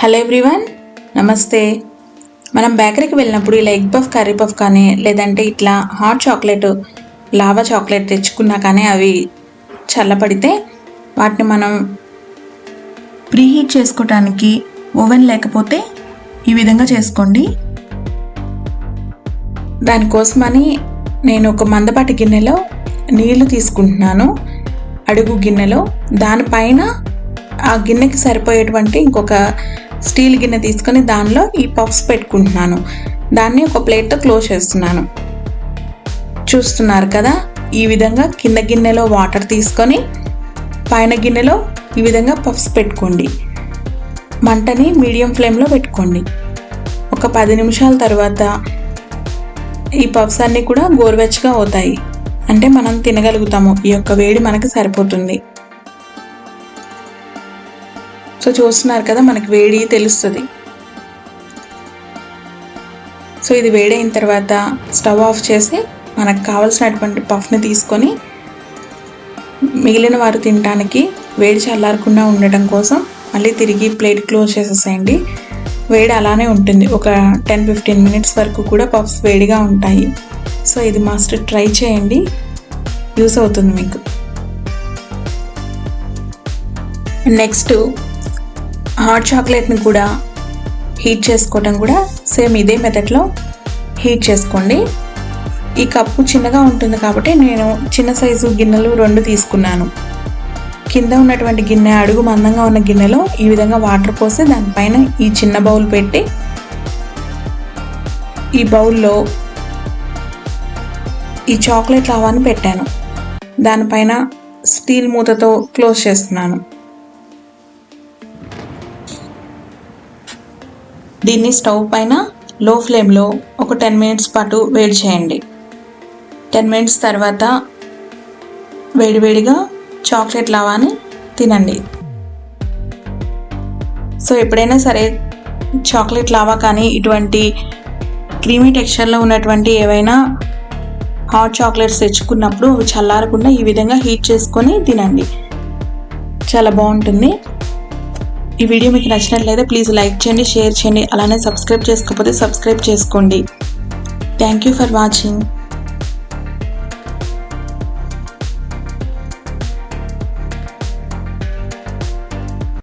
Hello everyone, నమస్తే. మనం బేకరీకి వెళ్ళినప్పుడు ఇలా ఎగ్ పఫ్, కర్రీ పఫ్ కానీ లేదంటే ఇట్లా హాట్ చాక్లెట్, లావా చాక్లెట్ తెచ్చుకున్నా కానీ అవి చల్లపడితే వాటిని మనం ప్రీహీట్ చేసుకోవటానికి ఓవెన్ లేకపోతే ఈ విధంగా చేసుకోండి. దానికోసమని నేను ఒక మందపాటి గిన్నెలో నీళ్లు తీసుకుంటున్నాను, అడుగు గిన్నెలో. దానిపైన ఆ గిన్నెకి సరిపోయేటువంటి ఇంకొక స్టీల్ గిన్నె తీసుకొని దానిలో ఈ పఫ్స్ పెట్టుకుంటున్నాను. దాన్ని ఒక ప్లేట్తో క్లోజ్ చేస్తున్నాను. చూస్తున్నారు కదా, ఈ విధంగా కింద గిన్నెలో వాటర్ తీసుకొని పైన గిన్నెలో ఈ విధంగా పఫ్స్ పెట్టుకోండి. మంటని మీడియం ఫ్లేమ్లో పెట్టుకోండి. ఒక 10 నిమిషాల తర్వాత ఈ పఫ్స్ అన్నీ కూడా గోరువెచ్చగా అవుతాయి. అంటే మనం తినగలుగుతాము, ఈ యొక్క వేడి మనకి సరిపోతుంది. సో చూస్తున్నారు కదా, మనకి వేడి తెలుస్తుంది. సో ఇది వేడైన తర్వాత స్టవ్ ఆఫ్ చేసి మనకు కావాల్సినటువంటి పఫ్ని తీసుకొని మిగిలిన వారు తినడానికి వేడి చల్లారకుండా ఉండటం కోసం మళ్ళీ తిరిగి ప్లేట్ క్లోజ్ చేసేసేయండి. వేడి అలానే ఉంటుంది. ఒక 10-15 మినిట్స్ వరకు కూడా పఫ్స్ వేడిగా ఉంటాయి. సో ఇది మస్ట్ ట్రై చేయండి, యూస్ అవుతుంది మీకు. నెక్స్ట్ హాట్ చాక్లెట్ని కూడా హీట్ చేసుకోవటం కూడా సేమ్ ఇదే మెథడ్లో హీట్ చేసుకోండి. ఈ కప్పు చిన్నగా ఉంటుంది కాబట్టి నేను చిన్న సైజు గిన్నెలు 2 తీసుకున్నాను. కింద ఉన్నటువంటి గిన్నె, అడుగు మందంగా ఉన్న గిన్నెలో ఈ విధంగా వాటర్ పోసి దానిపైన ఈ చిన్న బౌల్ పెట్టి ఈ బౌల్లో ఈ చాక్లెట్ లావాని పెట్టాను. దానిపైన స్టీల్ మూతతో క్లోజ్ చేస్తున్నాను. దీన్ని స్టవ్ పైన లో ఫ్లేమ్లో ఒక 10 మినిట్స్ పాటు వేడి చేయండి. 10 మినిట్స్ తర్వాత వేడివేడిగా చాక్లెట్ లావాని తినండి. సో ఎప్పుడైనా సరే చాక్లెట్ లావా కానీ ఇటువంటి క్రీమీ టెక్స్చర్లో ఉన్నటువంటి ఏవైనా హాట్ చాక్లెట్స్ తెచ్చుకున్నప్పుడు అవి చల్లారకుండా ఈ విధంగా హీట్ చేసుకొని తినండి, చాలా బాగుంటుంది. ఈ వీడియో మీకు నచ్చినట్లయితే ప్లీజ్ లైక్ చేయండి, షేర్ చేయండి. అలానే సబ్స్క్రైబ్ చేసుకోకపోతే సబ్స్క్రైబ్ చేసుకోండి. Thank you for watching.